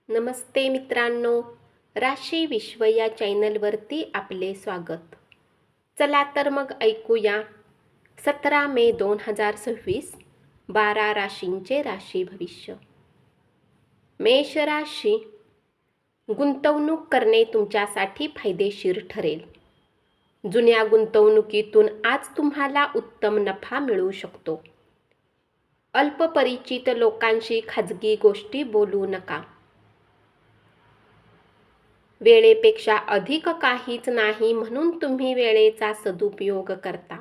नमस्ते मित्रांनो, राशी विश्व या चॅनलवरती आपले स्वागत. चला तर मग ऐकूया 17 मे 2026 12 राशींचे राशी भविष्य. मेष राशी, गुंतवणूक करणे तुमच्यासाठी फायदेशीर ठरेल. जुन्या गुंतवणुकीतून आज तुम्हाला उत्तम नफा मिळू शकतो. अल्पपरिचित लोकांशी खाजगी गोष्टी बोलू नका. वेळेपेक्षा अधिक काहीच नाही म्हणून तुम्ही वेळेचा सदुपयोग करता.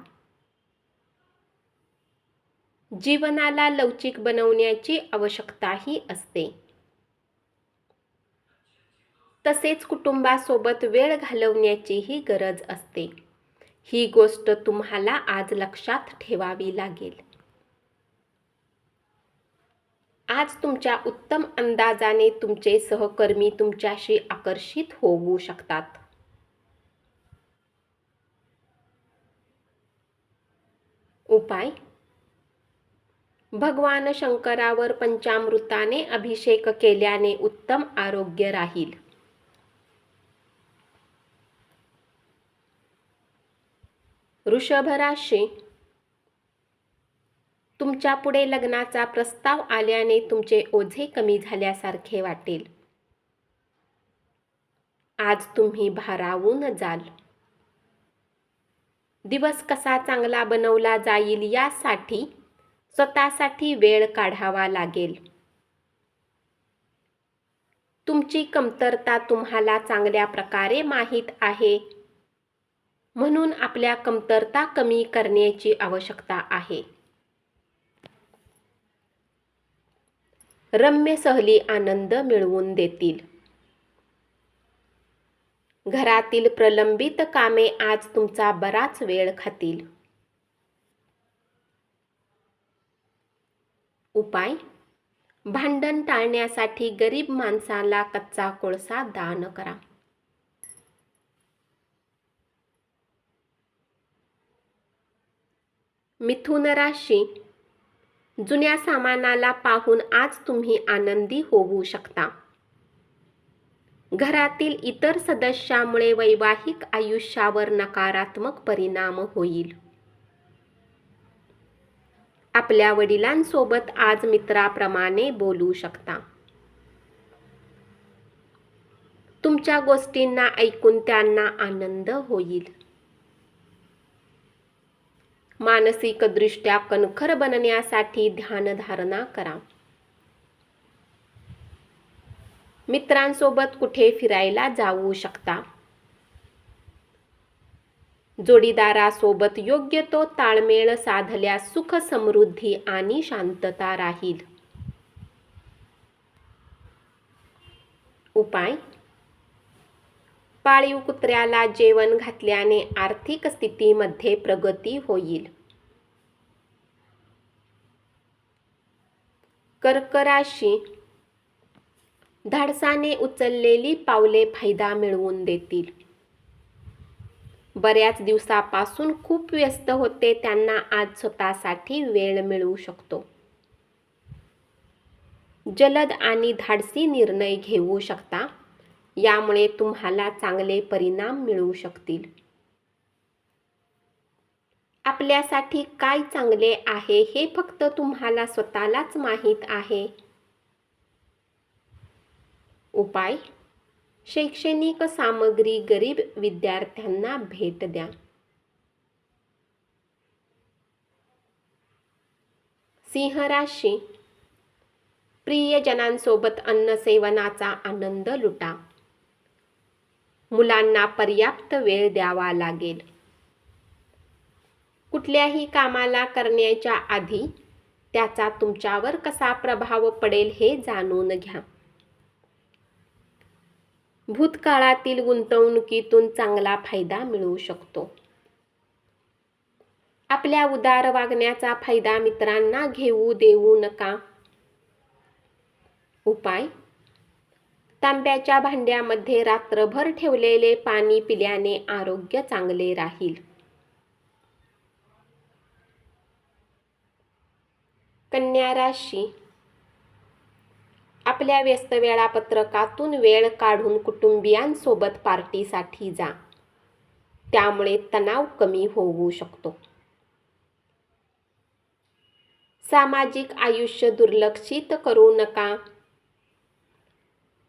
जीवनाला लवचिक बनवण्याची आवश्यकताही असते. तसेच कुटुंबासोबत वेळ घालवण्याचीही गरज असते. ही गोष्ट तुम्हाला आज लक्षात ठेवावी लागेल. आज तुमच्या उत्तम अंदाजाने तुमचे सहकर्मी तुमच्याशी आकर्षित होऊ शकतात. उपाय: भगवान शंकरावर पंचामृताने अभिषेक केल्याने उत्तम आरोग्य राहील. वृषभ राशी, तुमच्या पुढे लग्नाचा प्रस्ताव आल्याने तुमचे ओझे कमी झाल्यासारखे वाटेल. आज तुम्ही भारावून जाल. दिवस कसा चांगला बनवला जाईल यासाठी स्वतःसाठी वेळ काढावा लागेल. तुमची कमतरता तुम्हाला चांगल्या प्रकारे माहीत आहे, म्हणून आपल्या कमतरता कमी करण्याची आवश्यकता आहे. रम्य सहली आनंद मिळवून देतील. घरातील प्रलंबित कामे आज तुमचा बराच वेळ खातील. उपाय: भांडण टाळण्यासाठी गरीब माणसाला कच्चा कोळसा दान करा. मिथुन राशी, जुन्या सामानाला पाहून आज तुम्ही आनंदी होऊ शकता. घरातील इतर सदस्यामुळे वैवाहिक आयुष्यावर नकारात्मक परिणाम होईल. आपल्या वडिलांसोबत आज मित्राप्रमाणे बोलू शकता. तुमच्या गोष्टींना ऐकून त्यांना आनंद होईल. मानसिकदृष्ट्या कणखर बनण्यासाठी ध्यानधारणा करा. मित्रांसोबत कुठे फिरायला जाऊ शकता. जोडीदारासोबत योग्य तो ताळमेळ साधल्यास सुख, समृद्धी आणि शांतता राहील. उपाय: पाळीव कुत्र्याला जेवण घातल्याने आर्थिक स्थितीमध्ये प्रगती होईल. कर्क राशी, धाडसाने उचललेली पावले फायदा मिळवून देतील. बऱ्याच दिवसापासून खूप व्यस्त होते त्यांना आज स्वतःसाठी वेळ मिळू शकतो. जलद आणि धाडसी निर्णय घेऊ शकता, यामुळे तुम्हाला चांगले परिणाम मिळू शकतील. आपल्यासाठी काय चांगले आहे हे फक्त तुम्हाला स्वतःलाच माहीत आहे. उपाय: शैक्षणिक सामग्री गरीब विद्यार्थ्यांना भेट द्या. सिंह राशी, प्रियजनांसोबत अन्नसेवनाचा आनंद लुटा. मुलांना पर्याप्त वेळ द्यावा लागेल. कुठल्याही कामाला करण्याच्या आधी त्याचा तुमच्यावर कसा प्रभाव पडेल हे जाणून घ्या. भूतकाळातील गुंतवणुकीतून चांगला फायदा मिळू शकतो. आपल्या उदार वागण्याचा फायदा मित्रांना घेऊ देऊ नका. उपाय: तांब्याच्या भांड्यामध्ये रात्रभर ठेवलेले पाणी पिल्याने आरोग्य चांगले राहील. कन्या राशी, आपल्या व्यस्त वेळापत्रकातून वेळ काढून कुटुंबियांसोबत पार्टीसाठी जा. त्यामुळे तणाव कमी होऊ शकतो. सामाजिक आयुष्य दुर्लक्षित करू नका.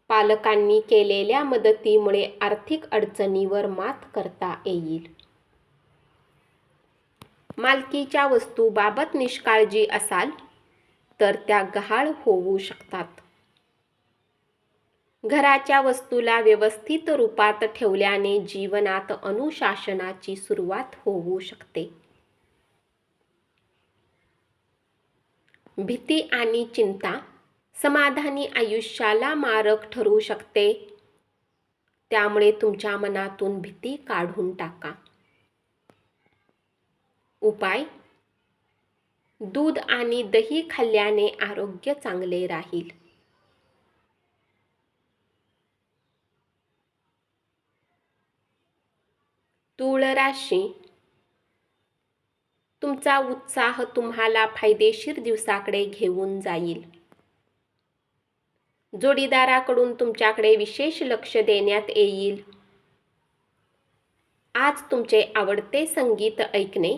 पालकांनी केलेल्या मदतीमुळे आर्थिक अडचणीवर मात करता येईल. मालकीच्या वस्तूबाबत निष्काळजी असाल तर त्या गहाळ होऊ शकतात. घराच्या वस्तूला व्यवस्थित रूपात ठेवल्याने जीवनात अनुशासनाची सुरुवात होऊ शकते. भीती आणि चिंता समाधानी आयुष्याला मारक ठरू शकते. त्यामुळे तुमच्या मनातून भीती काढून टाका. उपाय: दूध आणि दही खाल्ल्याने आरोग्य चांगले राहील. तूळ राशी, तुमचा उत्साह तुम्हाला फायदेशीर दिवसाकडे घेऊन जाईल. जोडीदाराकडून तुमच्याकडे विशेष लक्ष देण्यात येईल. आज तुमचे आवडते संगीत ऐकणे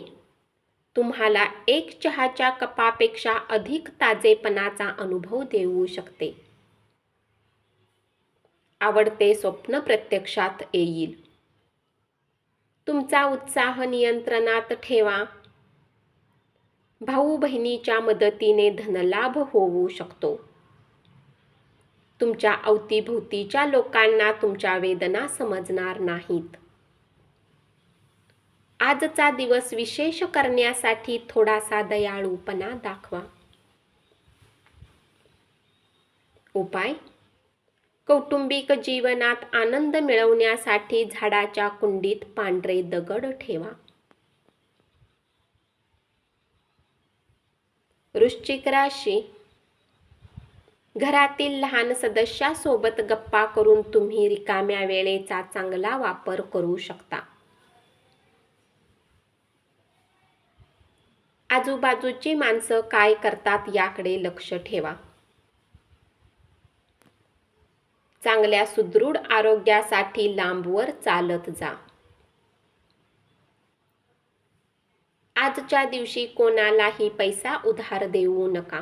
तुम्हाला एक चहाच्या कपापेक्षा अधिक ताजेपणाचा अनुभव देऊ शकते. आवडते स्वप्न प्रत्यक्षात येईल. तुमचा उत्साह नियंत्रणात ठेवा. भाऊ बहिणीच्या मदतीने धनलाभ होऊ शकतो. तुमच्या अवतीभोवतीच्या लोकांना तुमच्या वेदना समजणार नाहीत. आजचा दिवस विशेष करण्यासाठी थोडासा दयाळूपणा दाखवा. उपाय: कौटुंबिक जीवनात आनंद मिळवण्यासाठी झाडाच्या कुंडीत पांढरे दगड ठेवा. वृश्चिक राशी, घरातील लहान सदस्यासोबत गप्पा करून तुम्ही रिकाम्या वेळेचा चांगला वापर करू शकता. आजूबाजूची माणसं काय करतात याकडे लक्ष ठेवा. चांगल्या सुदृढ आरोग्यासाठी लांबवर चालत जा. आजच्या दिवशी कोणालाही पैसा उधार देऊ नका.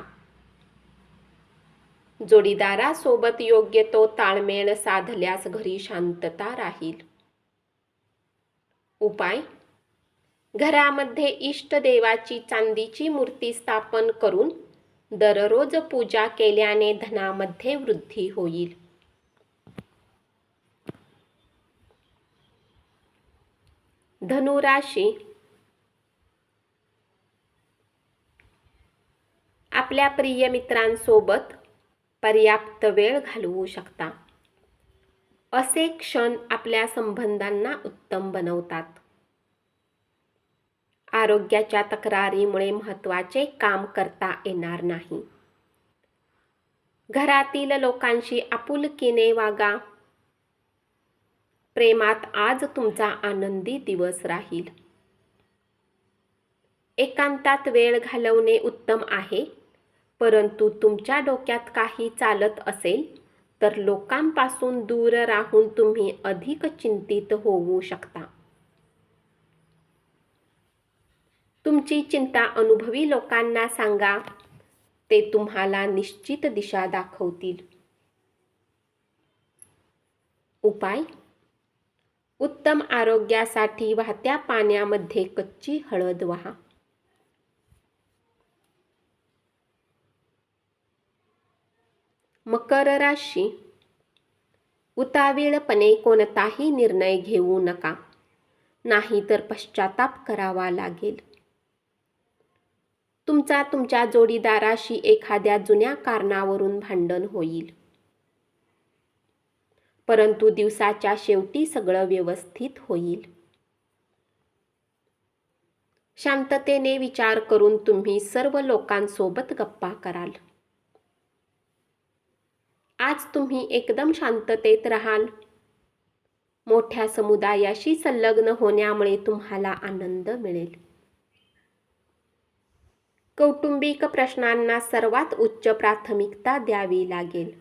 जोडीदारासोबत योग्य तो ताळमेळ साधल्यास घरी शांतता राहील. उपाय: घरामध्ये इष्ट देवाची चांदीची मूर्ती स्थापन करून दररोज पूजा केल्याने धनामध्ये वृद्धी होईल. धनु राशी, आपल्या प्रिय मित्रांसोबत पर्याप्त वेळ घालवू शकता. असे क्षण आपल्या संबंधांना उत्तम बनवतात. आरोग्याच्या तक्रारीमुळे महत्त्वाचे काम करता येणार नाही. घरातील लोकांशी आपुलकीने वागा. प्रेमात आज तुमचा आनंदी दिवस राहील. एकांतात वेळ घालवणे उत्तम आहे, परंतु तुमच्या डोक्यात काही चालत असेल तर लोकांपासून दूर राहून तुम्ही अधिक चिंतित होऊ शकता. तुमची चिंता अनुभवी लोकांना सांगा. ते तुम्हाला निश्चित दिशा दाखवतील. उपाय: उत्तम आरोग्यासाठी वाहत्या पाण्यामध्ये कच्ची हळद वहा. मकर राशी, उतावीळपणे कोणताही निर्णय घेऊ नका, नाहीतर पश्चाताप करावा लागेल. तुमच्या जोडीदाराशी एखाद्या जुन्या कारणावरून भांडण होईल, परंतु दिवसाच्या शेवटी सगळं व्यवस्थित होईल. शांततेने विचार करून तुम्ही सर्व लोकांसोबत गप्पा कराल. आज तुम्ही एकदम शांततेत राहाल. मोठ्या समुदायाशी संलग्न होण्यामुळे तुम्हाला आनंद मिळेल. कौटुंबिक प्रश्नांना सर्वात उच्च प्राथमिकता द्यावी लागेल.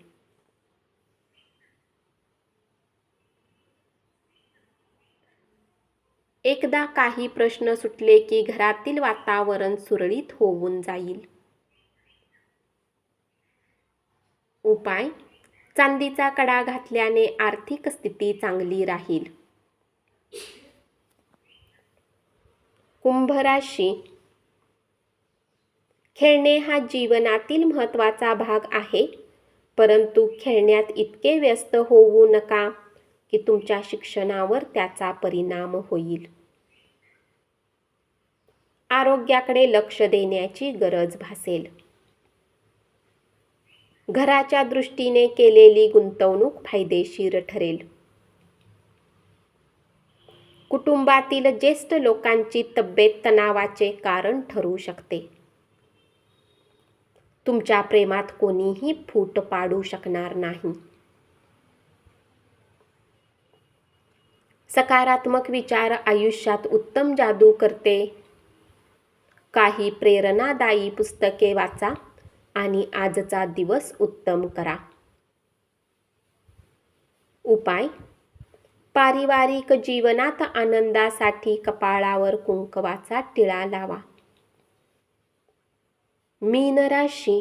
एकदा काही प्रश्न सुटले की घरातील वातावरण सुरळीत होऊन जाईल. उपाय: चांदीचा कडा घातल्याने आर्थिक स्थिती चांगली राहील. कुंभ राशी. खेळणे हा जीवनातील महत्त्वाचा भाग आहे, परंतु खेळण्यात इतके व्यस्त होऊ नका की तुमच्या शिक्षणावर त्याचा परिणाम होईल. आरोग्याकडे लक्ष देण्याची गरज भासेल. घराच्या दृष्टीने केलेली गुंतवणूक फायदेशीर ठरेल. कुटुंबातील ज्येष्ठ लोकांची तब्येत तणावाचे कारण ठरू शकते. तुमच्या प्रेमात कोणीही फूट पाडू शकणार नाही. सकारात्मक विचार आयुष्यात उत्तम जादू करते. काही प्रेरणादायी पुस्तके वाचा आणि आजचा दिवस उत्तम करा. उपाय: पारिवारिक जीवनात आनंदासाठी कपाळावर कुंकवाचा टिळा लावा. मीन राशी.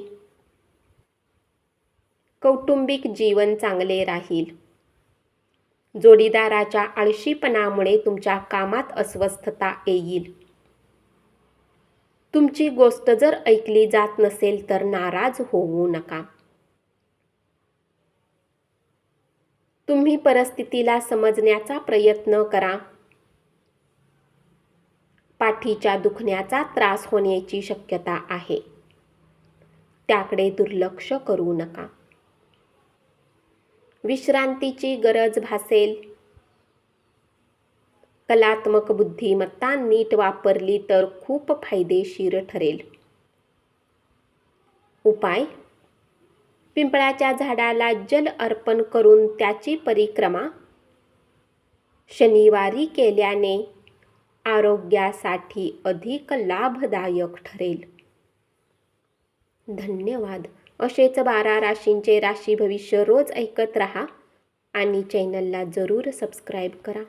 कौटुंबिक जीवन चांगले राहील. जोडीदाराच्या आळशीपणामुळे तुमच्या कामात अस्वस्थता येईल. तुमची गोष्ट जर ऐकली जात नसेल तर नाराज होऊ नका. तुम्ही परिस्थितीला समजण्याचा प्रयत्न करा. पाठीच्या दुखण्याचा त्रास होण्याची शक्यता आहे, त्याकडे दुर्लक्ष करू नका. विश्रांतीची गरज भासेल. कलात्मक बुद्धिमत्ता नीट वापरली तर खूप फायदेशीर ठरेल. उपाय: पिंपळाच्या झाडाला जल अर्पण करून त्याची परिक्रमा शनिवारी केल्याने आरोग्यासाठी अधिक लाभदायक ठरेल. धन्यवाद. असेच 12 राशींचे राशी भविष्य रोज ऐकत रहा आणि चॅनलला जरूर सबस्क्राईब करा.